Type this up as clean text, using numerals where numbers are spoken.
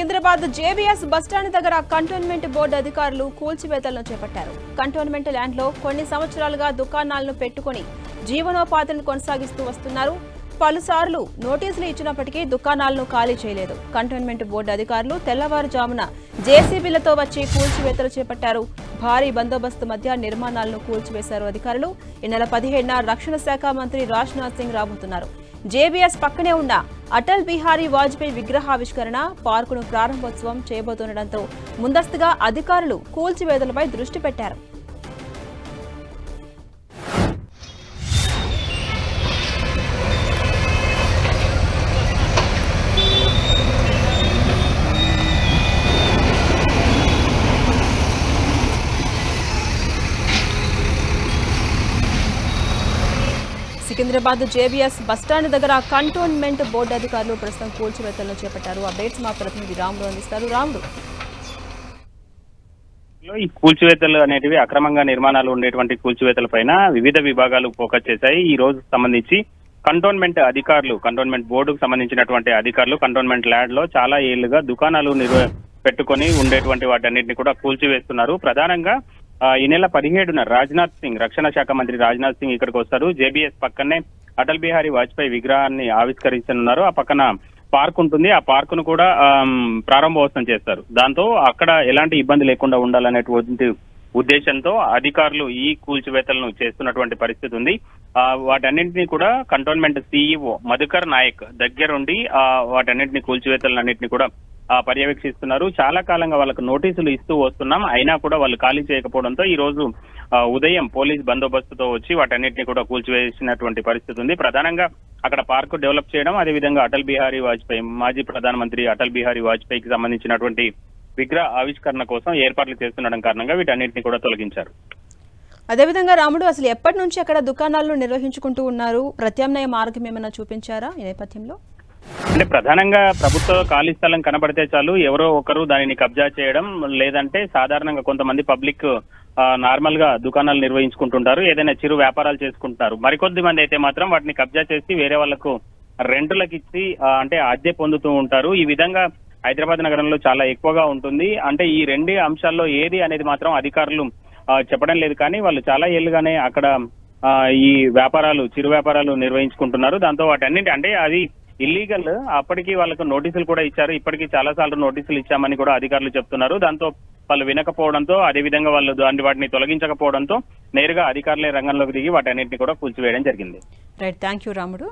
Secunderabad JBS bus stand దగ్గర cantonment board అధికారులు కూల్చివేతలను చేపట్టారు. కంటోన్మెంట్ ల్యాండ్లో కొన్ని సంవత్సరాలుగా దుకాణాలను పెట్టుకుని జీవనోపాధిని కొనసాగిస్తూ వస్తున్నారు. పలుసార్లు నోటీసులు ఇచ్చినప్పటికీ దుకాణాలను ఖాళీ చేయలేదు. కంటోన్మెంట్ బోర్డు అధికారులు తెల్లవారుజామున జేసీబీలతో వచ్చి కూల్చివేతలు చేపట్టారు. భారీ బందోబస్తు మధ్య నిర్మాణాలను కూల్చివేశారు అధికారులు. ఈ నెల 17న రక్షణ శాఖ మంత్రి రాజ్నాథ్ సింగ్ రాబోతున్నారు. జేబీఎస్ పక్కనే ఉన్న అటల్ బిహారీ వాజ్పేయి విగ్రహావిష్కరణ పార్కును ప్రారంభోత్సవం చేయబోతుండటంతో ముందస్తుగా అధికారులు కూల్చివేతలపై దృష్టి పెట్టారు. సికింద్రాబాద్ జేబీఎస్ బస్టాండ్ దగ్గర కంటోన్మెంట్ బోర్డు అధికారులు ప్రస్తుతం కూల్చివేతలను చేపట్టారు. అప్డేట్స్ మా ప్రతినిధి రాముడు అందిస్తారు. రాముడు, ఈ కూల్చివేతలు అనేటివి అక్రమంగా నిర్మాణాలు ఉండేటువంటి కూల్చివేతల పైన వివిధ విభాగాలు ఫోకస్ చేశాయి. ఈ రోజు సంబంధించి కంటోన్మెంట్ అధికారులు, కంటోన్మెంట్ బోర్డుకు సంబంధించినటువంటి అధికారులు కంటోన్మెంట్ ల్యాండ్ లో చాలా ఏళ్లుగా దుకాణాలు పెట్టుకుని ఉండేటువంటి వాటన్నిటిని కూడా కూల్చివేస్తున్నారు. ప్రధానంగా ఈ నెల 17న రాజ్నాథ్ సింగ్, రక్షణ శాఖ మంత్రి రాజ్నాథ్ సింగ్ ఇక్కడికి వస్తారు. జేబీఎస్ పక్కనే అటల్ బిహారీ వాజ్పేయి విగ్రహాన్ని ఆవిష్కరిస్తున్నారు. ఆ పక్కన పార్క్ ఉంటుంది. ఆ పార్క్ ను కూడా ప్రారంభోత్సవం చేస్తారు. దాంతో అక్కడ ఎలాంటి ఇబ్బంది లేకుండా ఉండాలనేటువంటి ఉద్దేశంతో అధికారులు ఈ కూల్చివేతలను చేస్తున్నటువంటి పరిస్థితి ఉంది. వాటన్నింటినీ కూడా కంటోన్మెంట్ సీఈఓ మధుకర్ నాయక్ దగ్గరుండి వాటన్నింటినీ కూల్చివేతలన్నింటినీ కూడా పర్యవేక్షిస్తున్నారు. చాలా కాలంగా వాళ్ళకు నోటీసులు ఇస్తూ వస్తున్నాం, అయినా కూడా వాళ్ళు ఖాళీ చేయకపోవడంతో ఈ రోజు ఉదయం పోలీస్ బందోబస్తుతో వచ్చి వాటన్నిటిని కూడా కూల్చివేసినటువంటి పరిస్థితి ఉంది. ప్రధానంగా అక్కడ పార్కు డెవలప్ చేయడం, అదేవిధంగా అటల్ బిహారీ వాజ్పేయి, మాజీ ప్రధానమంత్రి అటల్ బిహారీ వాజ్పేయికి సంబంధించినటువంటి విగ్రహ ఆవిష్కరణ కోసం ఏర్పాట్లు చేస్తుండడం కారణంగా వీటన్నిటిని కూడా తొలగించారు. అదేవిధంగా రాముడు, అసలు ఎప్పటి నుంచి అక్కడ దుకాణాలను నిర్వహించుకుంటూ ఉన్నారు? ప్రత్యామ్నాయ మార్గం ఏమైనా చూపించారా ఈ నేపథ్యంలో? అంటే ప్రధానంగా ప్రభుత్వ ఖాళీ స్థలం కనబడితే చాలు ఎవరో ఒకరు దానిని కబ్జా చేయడం, లేదంటే సాధారణంగా కొంతమంది పబ్లిక్ నార్మల్ గా దుకాణాలు నిర్వహించుకుంటుంటారు, ఏదైనా చిరు వ్యాపారాలు చేసుకుంటున్నారు. మరికొద్ది మంది అయితే మాత్రం వాటిని కబ్జా చేసి వేరే వాళ్లకు రెంటులకు ఇచ్చి అంటే అద్దె పొందుతూ ఉంటారు. ఈ విధంగా హైదరాబాద్ నగరంలో చాలా ఎక్కువగా ఉంటుంది. అంటే ఈ రెండు అంశాల్లో ఏది అనేది మాత్రం అధికారులు చెప్పడం లేదు, కానీ వాళ్ళు చాలా ఏళ్లుగానే అక్కడ ఈ వ్యాపారాలు, చిరు వ్యాపారాలు నిర్వహించుకుంటున్నారు. దాంతో వాటన్నింటి అంటే అది ఇల్లీగల్. అప్పటికి వాళ్ళకు నోటీసులు కూడా ఇచ్చారు. ఇప్పటికీ చాలా సార్లు నోటీసులు ఇచ్చామని కూడా అధికారులు చెప్తున్నారు. దాంతో వాళ్ళు వినకపోవడంతో, అదేవిధంగా వాళ్ళు వాటిని తొలగించకపోవడంతో నేరుగా అధికారులే రంగంలోకి దిగి వాటన్నింటినీ కూడా కూల్చివేయడం జరిగింది. రైట్, థ్యాంక్ యూ రాముడు.